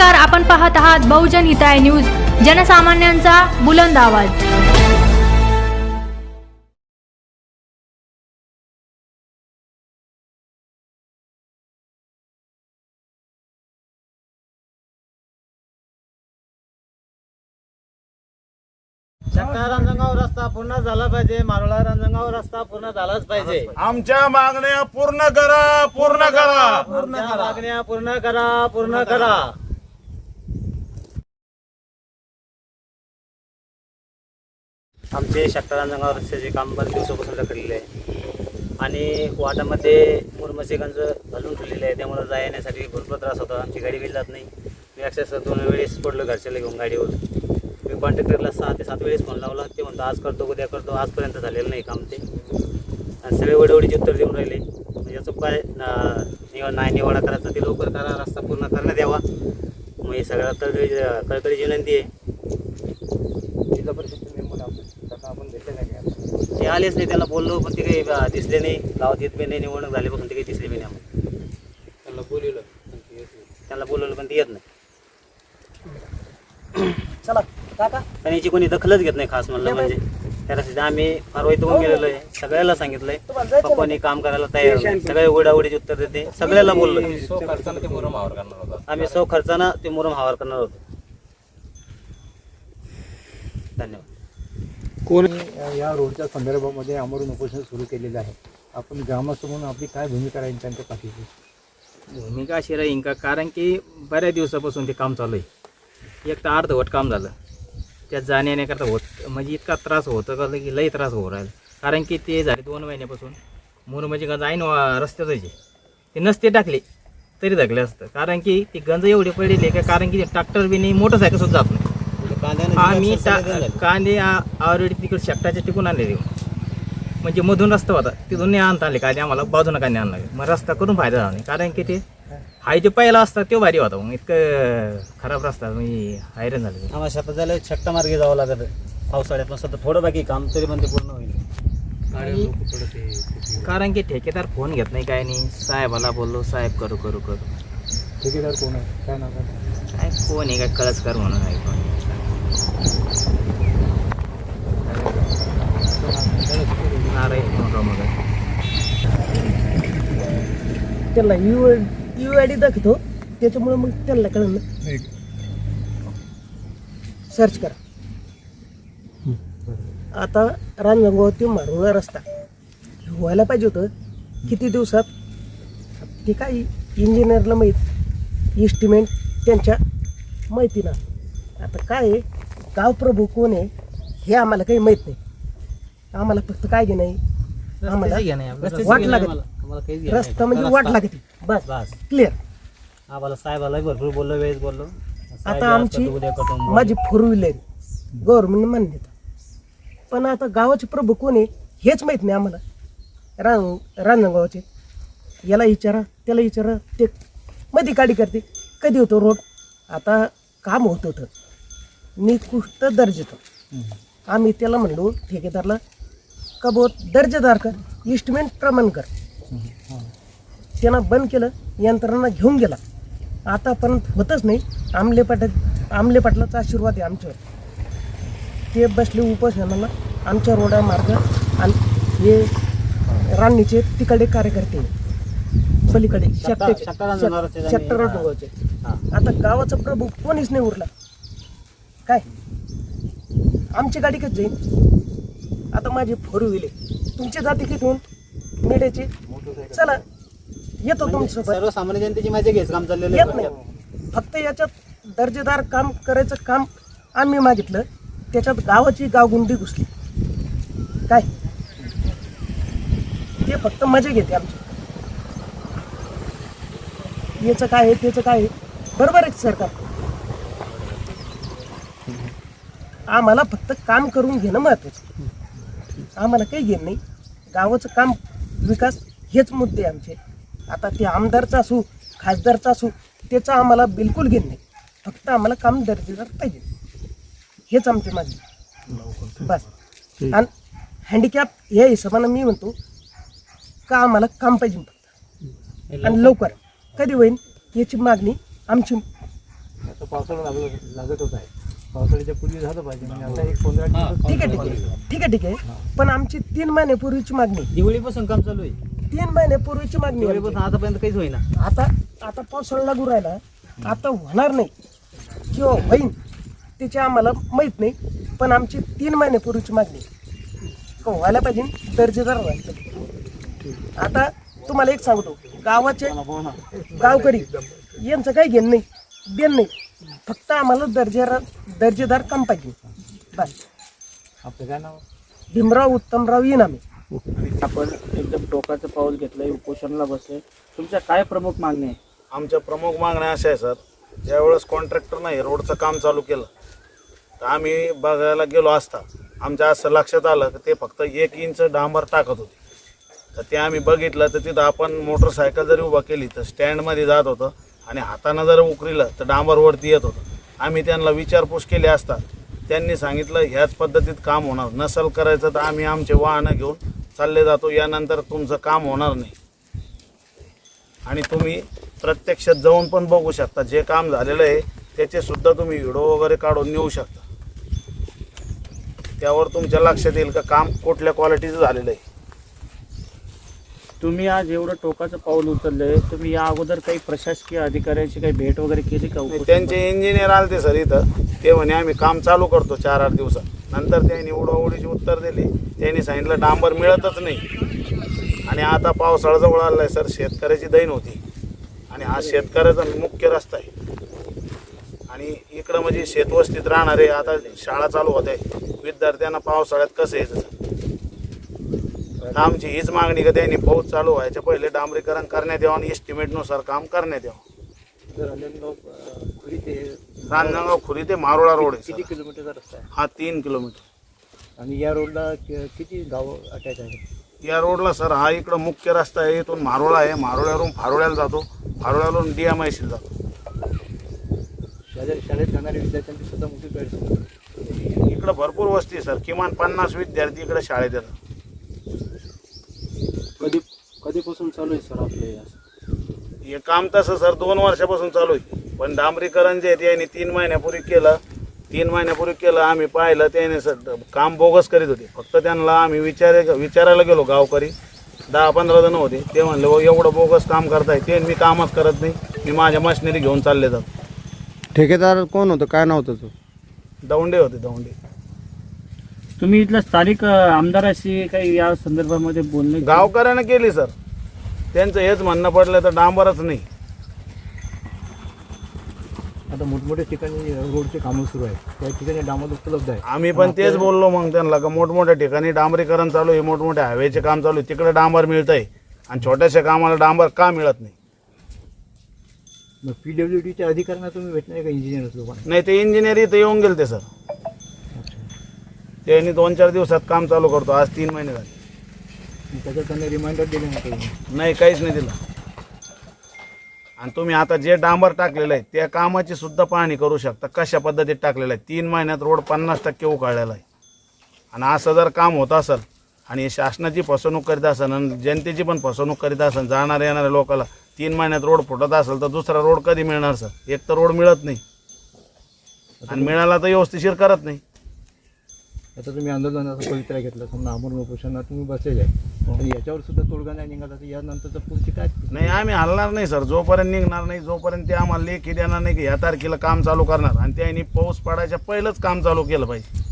नमस्कार, आपण पाहत आहात बहुजन हिताय न्यूज, जनसामान्यांचा बुलंद आवाज। चक्का रांजणगाव रस्ता पूर्ण झाला पाहिजे, मारोळा रांजणगाव रस्ता पूर्ण झालाच पाहिजे। आमच्या मागण्या पूर्ण करा, पूर्ण करा, आमच्या मागण्या पूर्ण करा, पूर्ण करा। आमचे चक्का रांजणगाव रस्त्याचे काम बरेच दिवसापासून रखडलेले आहे आणि वाटामध्ये मुरमाचे गंज घालून ठेवलेले आहे, त्यामुळे जाय येण्यासाठी भरपूर त्रास होता। आमची गाडी बिल जात नाही। मी अक्षरशः 2 वेळेस पडलो घरच्याला घेऊन गाडीवर। मी कॉन्ट्रॅक्टरला 6 ते 7 वेळेस फोन लावला, ते म्हणतो आज करतो उद्या करतो, आजपर्यंत झालेलं नाही काम ते। आणि सगळे वडवडीचे उत्तर देऊन राहिले, म्हणजे याचं काय नाही निवाडा करायचा ते लवकर करा, रस्ता पूर्ण करण्यात यावा। मग हे सगळ्या कळकळीची विनंती आहे। जिल्हा परिषद मेंबर आपण भेटले नाही, ते आलेच नाही, त्याला बोललो पण ते काही दिसले नाही। गावात येत बी नाही, निवडणूक झाल्यापासून ते काही दिसले बी नाही आम्हाला। त्यांना बोलवलं पण ते येत नाही। चला काका, आणि याची कोणी दखलच घेत नाही। खास म्हणलं म्हणजे त्या रस्त्यात आम्ही फार वैतागून गेलेलो आहे, सगळ्याला सांगितलंय पण कोणी काम करायला तयार नाही। सगळे उडाउडीचे उत्तर देते, सगळ्याला बोललोय। आम्ही सो खर्चानं ते मुरम हवार करणार होतो। धन्यवाद। कोण या रोडच्या संदर्भामध्ये आमरण उपोषण सुरू केलेलं आहे, आपण ग्रामस्थ म्हणून आपली काय भूमिका राहील त्यांच्या पाठीशी? भूमिका अशी राहील का, कारण की बऱ्याच दिवसापासून ते काम चालू आहे। एक तर अर्धवट काम झालं, त्यात जाण्या येण्याकरता म्हणजे इतका त्रास होतं का की लई त्रास होऊ राहिला। कारण की ते झाले 2 महिन्यापासून मुरमाची गंज आहे ना रस्त्यात आहे, ते नसते टाकले तरी धकले असतं। कारण की ती गंज एवढी पडलेली का, कारण की ट्रॅक्टर बी नाही, मोटरसायकल सुद्धा जात नाही। आम्ही कांदे ऑलरेडी तिकडे शेपटाचे टिकून आणले, म्हणजे मधून रस्ता होता तिथून नाही आणता आले कांदे, आम्हाला बाजूनं कांदे आणला। मग रस्ता करून फायदा झाला नाही, कारण की ते हाय जे पहिला असता तो भारी होता, मग इतकं खराब रस्ता म्हणजे हैराण झालं। आम्हाला शेतात झालं छट्टा मार्गे जावं लागत पावसाळ्यात, मग सध्या थोडं बाकी काम तरी पण ते पूर्ण होईल। कारण की ठेकेदार फोन घेत नाही, काय नाही। साहेबाला बोललो, साहेब करू करू करू। ठेकेदार कोण आहे, काय नाव आहे? काय कोण आहे, काय कळसकर म्हणून आहे कोण। त्याला UID दाखवतो, त्याच्यामुळे मग त्याला कळलं ना, सर्च करा। आता रांजणगाव ते मारोळा रस्ता व्हायला पाहिजे होतं किती दिवसात, ते काय इंजिनियरला माहीत, इस्टिमेट त्यांच्या माहितीनं। आता काय आहे, गाव प्रभू कोण आहे हे आम्हाला काही माहीत नाही। आम्हाला फक्त काय घे नाही, आम्हाला वाट लागत, रस्ता म्हणजे वाट लागते, बस बस क्लिअर। आम्हाला साहेबाला भरपूर बोललो, वेळेस बोललो। आता आमची माझी 4 व्हीलर गव्हर्नमेंट मान्यता, पण आता गावाचे प्रभू कोण आहे हेच माहीत नाही आम्हाला। रांजणगावाचे याला विचारा, त्याला विचारा, ते मध्ये गाडी करते, कधी होतो रोड। आता काम होत होतं निकृष्ट दर्जाचं, आम्ही त्याला म्हणलो ठेकेदारला का बहुत दर्जेदार कर, इस्टिमेट प्रमाण कर। त्यानं बंद केलं, यंत्रणा घेऊन गेला, आतापर्यंत होतच नाही। आमले पाटलाचा आशीर्वाद आहे आमच्यावर, ते बसले उपोषणाला आमच्या रोडा मार्ग। आणि हे राणीचे तिकडे कार्यकर्ते पलीकडे शेट्टाचे, आता गावाचा प्रभू कोणीच नाही उरला। काय आमची गाडी कधी जाईल? आता माझी 4 व्हीलर, तुमची जाते किथून मेड्याची, चला येतो तुमच्यासोबत। सर्वसामान्य जनतेची माझे घेस काम चाललेलं येत नाही, फक्त याच्यात दर्जेदार काम करायचं काम आम्ही मागितलं, त्याच्यात गावाची गावगुंडी घुसली। काय ते फक्त मजा घेते आमची, याचं काय आहे त्याचं काय आहे, बरोबर आहे सरकार। आम्हाला फक्त काम करून घेणं महत्वाचं, आम्हाला काही घेणं नाही। गावाचं काम विकास हेच मुद्दे आमचे। आता ते आमदारचा असू खासदारचा असू त्याचं आम्हाला बिलकुल घेणं नाही, फक्त आम्हाला काम दर्जेदार पाहिजे, हेच आमचे मागणी बस। आणि हँडिकॅप या हिशोबानं मी म्हणतो का आम्हाला काम पाहिजे फक्त, आणि लवकर कधी होईल याची मागणी आमची पावसाळा लागत होत आहे, पावसाळ्याच्या पूर्वी झालं पाहिजे. म्हणजे आता एक 15 दिवस ठीक आहे पण आमची 3 महिन्यापूर्वीची मागणी, दिवाळीपासून काम चालू आहे. 3 महिन्यापूर्वीची मागणी आहे दिवाळीपासून आतापर्यंत काहीच होईना. आता पावसाळा लागू राहिला, आता होणार नाही किंवा होईन त्याची आम्हाला माहीत नाही, पण आमची 3 महिन्यापूर्वीची मागणी का व्हायला पाहिजे, दर्जेदार व्हायला पाहिजे. आता तुम्हाला एक सांगतो, गावाचे गावकरी यांचं काही घेणं नाही देण नाही, फक्त आम्हाला दर्जेदार काम पाहिजे बस. आपलं काय नाव? भीमराव उत्तमराव इनामे. आपण एकदम टोकाचं पाऊल घेतलंय, उपोषणाला बसले. तुमच्या काय प्रमुख मागणी आहे? आमच्या प्रमुख मागण्या अशा आहे सर, ज्यावेळेस कॉन्ट्रॅक्टरनं हे रोडचं काम चालू केलं तर आम्ही बघायला गेलो असता आमच्या असं लक्षात आलं की ते फक्त 1 इंच डांबर टाकत होते. तर ते आम्ही बघितलं तर तिथं आपण मोटरसायकल जरी उभा केली तर स्टँडमध्ये जात होतं आणि हातानं जर उकरीलं तर डांबर वरती येत होतं. आम्ही त्यांना विचारपूस केली असता त्यांनी सांगितलं ह्याच पद्धतीत काम होणार नसल करायचं तर आम्ही आमचे वाहनं घेऊन चालले जातो, यानंतर तुमचं काम होणार नाही. आणि तुम्ही प्रत्यक्षात जाऊन पण बघू शकता, जे काम झालेलं आहे त्याचे सुद्धा तुम्ही व्हिडिओ वगैरे काढून नेऊ शकता. त्यावर तुमच्या लक्षात येईल का काम कुठल्या क्वालिटीचं झालेलं आहे. तुम्ही आज एवढं टोकाचं पाऊल उचललंय, तुम्ही या अगोदर काही प्रशासकीय अधिकाऱ्यांची काही भेट वगैरे केली का? त्यांचे इंजिनियर आलते सर इथं, ते म्हणे आम्ही काम चालू करतो 4-8 दिवसात. नंतर त्यांनी उडवाउडीची उत्तर दिली, त्यांनी सांगितलं डांबर मिळतच नाही. आणि आता पावसाळा जवळ आला आहे सर, शेतकऱ्याची दैन होती आणि हा शेतकऱ्याचा मुख्य रस्ता आहे. आणि इकडं म्हणजे शेतवस्तीत राहणारे, आता शाळा चालू होत आहे, विद्यार्थ्यांना पावसाळ्यात कसं यायचं. आमची हीच मागणी का त्यांनी पाऊस चालू व्हायच्या पहिले डांबरीकरण करण्यात यावं आणि एस्टिमेटनुसार काम करण्यात यावं. रांजणगाव खुरी ते मारोळा रोड आहे किती सर. किलोमीटरचा रस्ता आहे? हा 3 किलोमीटर. आणि या रोडला किती गाव अटॅच आहे? या रोडला सर हा इकडं मुख्य रस्ता आहे, इथून मारोळा आहे, मारोळ्यावरून फारोळ्याला जातो, फारोळ्यावरून DMICला जातो. शाळेत जाणाऱ्या विद्यार्थ्यांची सुद्धा मोठी गैरसोय. इकडं भरपूर वस्ती आहे सर, किमान 50 विद्यार्थी इकडे शाळेत येतात. कधीपासून चालू आहे सर आपले? हे काम तसं सर 2 वर्षापासून चालू आहे, पण डांबरीकरण जे आहे ते यांनी 3 महिन्यापूर्वी केलं. 3 महिन्यापूर्वी केलं, आम्ही पाहिलं त्याने सर काम बोगस करीत होते. फक्त त्यांना आम्ही विचारायला गेलो, गावकरी 10-15 जण होते, ते म्हणले हो एवढं बोगस काम करताय. ते मी कामच करत नाही, मी माझ्या मशिनरी घेऊन चालले जातो. ठेकेदार कोण होतं, काय नाव होतं? दौंडे होते, दौंडे. तुम्ही इथल्या स्थानिक आमदाराशी काही या संदर्भामध्ये बोलणे? गावकऱ्यानं केली सर, त्यांचं हेच म्हणणं पडलं तर डांबरच नाही. आता मोठमोठ्या ठिकाणी रोडचे कामं सुरू आहेत, त्या ठिकाणी डांबर उपलब्ध आहे. आम्ही पण तेच बोललो मग त्यांना का मोठमोठ्या ठिकाणी डांबरीकरण चालू आहे, मोठमोठ्या हायवेचे काम चालू आहे, तिकडे डांबर मिळत आहे आणि छोट्याशा कामाला डांबर का मिळत नाही. मग PWDच्या अधिकाऱ्यांना तुम्ही भेटणार का, इंजिनियर लोकांना? नाही, ते इंजिनियर इथं येऊन गेले ते सर, त्यांनी 2-4 दिवसात काम चालू करतो. आज 3 महिने झाले. त्याच्यात त्यांना रिमाइंडर दिले नाही? नाही, काहीच नाही दिलं. आणि तुम्ही आता जे डांबर टाकलेलं आहे त्या कामाची सुद्धा पाहणी करू शकता, कशा पद्धतीत टाकलेलं आहे. 3 महिन्यात रोड 50% उकाळलेला आहे. आणि असं जर काम होत असेल आणि शासनाची फसवणूक करीत असेल आणि जनतेची पण फसवणूक करीत असेल, जाणाऱ्या येणाऱ्या लोकांना 3 महिन्यात रोड फुटत असेल तर दुसरा रोड कधी मिळणार सर? एक तर रोड मिळत नाही आणि मिळाला तर व्यवस्थिशीर करत नाही. आता तुम्ही आंदोलनाचा पवित्रा घेतला, समजा आमरण उपोषणात तुम्ही बसलेले आहे, आणि याच्यावर सुद्धा तोडगा नाही निघाला तर यानंतरचं पुढची काय? नाही, आम्ही हलणार नाही सर, जोपर्यंत निघणार नाही, जोपर्यंत ते आम्हाला लेखी देणार नाही की ह्या तारखेला काम चालू करणार. आणि त्यांनी पाऊस पडायच्या पहिलंच काम चालू केलं पाहिजे.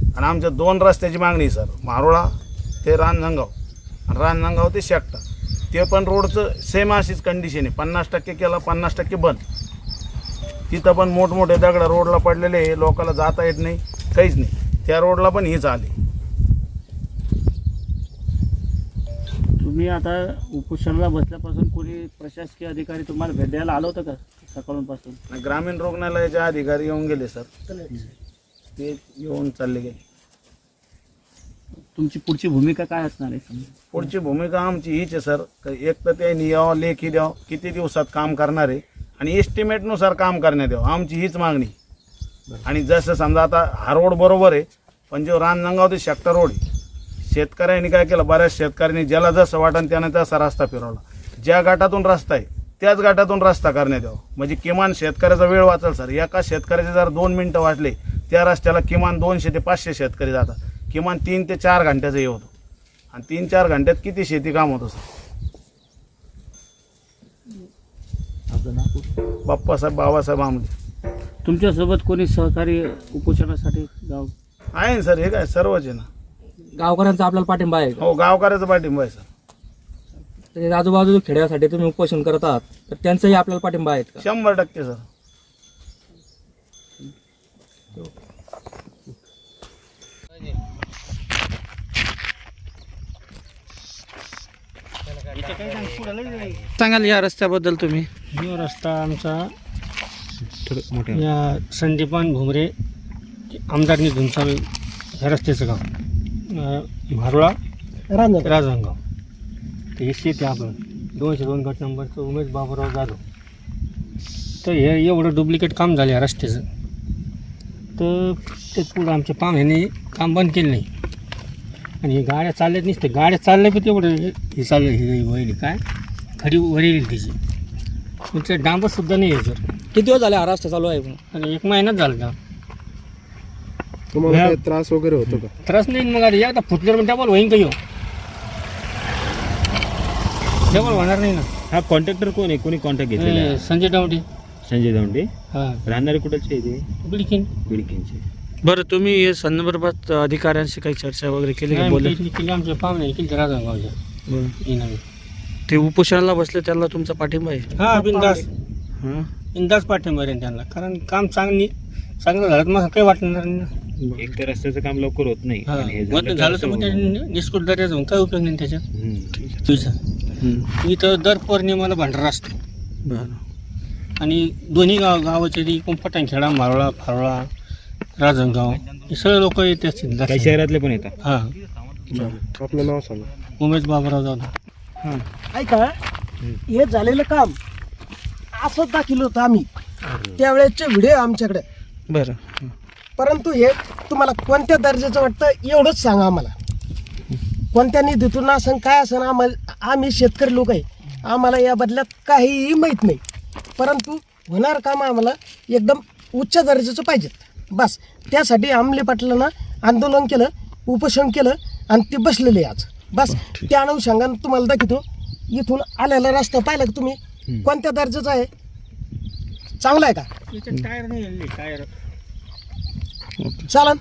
आणि आमच्या 2 रस्त्याची मागणी सर, मारोळा ते रांजणगाव आणि रांजणगाव ते शेकटा, ते पण रोडचं सेम अशीच कंडिशन आहे. 50% केलं, 50% बंद. तिथं पण मोठमोठे दगड रोडला पडलेले आहे, लोकांना जाता येत नाही, काहीच नाही. त्या रोडला पण हीच आली. तुम्ही आता उपोषणाला बसल्यापासून कोणी प्रशासकीय अधिकारी तुम्हाला भेट द्यायला आलं होतं का सकाळपासून? ग्रामीण रुग्णालयाचे अधिकारी येऊन गेले सर, ते येऊन चालले गेले. तुमची पुढची भूमिका काय असणार आहे समजा? पुढची भूमिका आमची हीच आहे सर, एक तर त्यांनी यावं, लेखी द्यावं, किती दिवसात काम करणार आहे आणि एस्टिमेटनुसार काम करण्यात यावं, आमची हीच मागणी. आणि जसं समजा आता हा रोड बरोबर आहे, पण जो रांजणगाव ते शेकटा रोड आहे, शेतकऱ्यांनी काय केलं, बऱ्याच शेतकऱ्यांनी ज्याला जसं वाटन त्याने तसा रस्ता फिरवला. ज्या गटातून रस्ता आहे त्याच गटातून रस्ता करण्यात यावा, म्हणजे किमान शेतकऱ्याचा वेळ वाचेल सर. एका शेतकऱ्याचे जर 2 मिनटं वाचले त्या रस्त्याला किमान 200 ते 500 शेतकरी जातात. किमान 3 ते 4 घंट्याचं हे होतं, आणि 3-4 घंट्यात किती शेती काम होतं सर. आपलं नाव बाप्पासाहेब बाबासाहेब आमले तुमच्यासोबत कोणी सहकारी उपोषणासाठी गाव आहे ना सर. हे काय सर्वच आहे ना. गावकऱ्यांचा आपल्याला पाठिंबा आहे का? हो, गावकऱ्याचा पाठिंबा आहे सर. तर आजूबाजूच्या खेड्यासाठी तुम्ही उपोषण करत आहात तर त्यांचाही आपल्याला पाठिंबा आहे का? 100% सर. सांगाल या रस्त्याबद्दल तुम्ही? जो रस्ता आमचा या संदीपान भुमरे आमदारनी धुमसाल ह्या रस्त्याचं गाव भारुळा राजगाव. ते हे शेत आहे आपलं 202 गट नंबरचं उमेश बाबूराव जाधव. तर हे एवढं डुप्लिकेट काम झालं या रस्त्याचं. तर ते पुढं आमच्या पाहुण्याने काम बंद केलं नाही, आणि हे गाड्या चालल्यात नसते. गाड्या चालल्या पण तेवढं हे चाललं हे वळली काय खडी वरेली त्याची. तुमचं डांबरसुद्धा नाही आहे सर. किती दिवस झाले हा रस्ता चालू आहे पण? आणि 1 महिनाच झाला का. तुम्हाला काही त्रास वगैरे होतो का? त्रास नाही मग आता एकदा फुटल्यावर डबल होईन का येऊ, डबल होणार नाही ना. हा कॉन्ट्रॅक्टर कोण आहे? कोणी कॉन्ट्रॅक्ट हे संजय डावडे. संजय दांडे. हां राहणारे कुठलचे आहे ते? बिडकीन. बिडकींचे. बरं, तुम्ही या संदर्भात अधिकाऱ्यांशी काही चर्चा वगैरे केली का? बोलले केली आमच्या पाहुणे केली राजगावच्या. ते उपोषणाला बसले त्यांना तुमचा पाठिंबा आहे? हां बिंदास हां, बिंदास पाठिंबा आहे त्यांना, कारण काम चांगलं झालं तर मग काही वाटणार नाही ना. एक तर रस्त्याचं काम लवकर होत नाही, हां आणि हे मग ते झालं तर मग डिस्कोट दर्या जाऊन काय उपयोग नाही त्याच्यात. तुझं इथं दर पौर्णिमाला भंडारा असतो, बरं. आणि दोन्ही गावाचे इकडून पटांखेडा मारोळा फारोळा राजगाव हे सगळे लोक येते असतील. काही शहरातले पण येतात. हां आपलं नाव सांगा. उमेश बाबूराव जाधव. ऐका, हे झालेलं काम असंच दाखवलं होतं आम्ही त्यावेळेसचे व्हिडिओ आमच्याकडे. बरं. परंतु हे तुम्हाला कोणत्या दर्जाचं वाटतं एवढंच सांगा आम्हाला. कोणत्या निधीतून असं काय असं आम्ही शेतकरी लोक आहे, आम्हाला या बदल्यात काहीही माहीत नाही. परंतु होणार काम आम्हाला एकदम उच्च दर्जाचं पाहिजेत. बस त्यासाठी आमले पाटलांना आंदोलन केलं, उपोषण केलं, आणि ते बसलेले आज. बस त्या अनुषंगानं तुम्हाला दाखवतो. इथून आलेला रस्ता पाहिला का तुम्ही? कोणत्या दर्जाचा आहे? चांगला आहे का? टायर नाही टायर. चालन.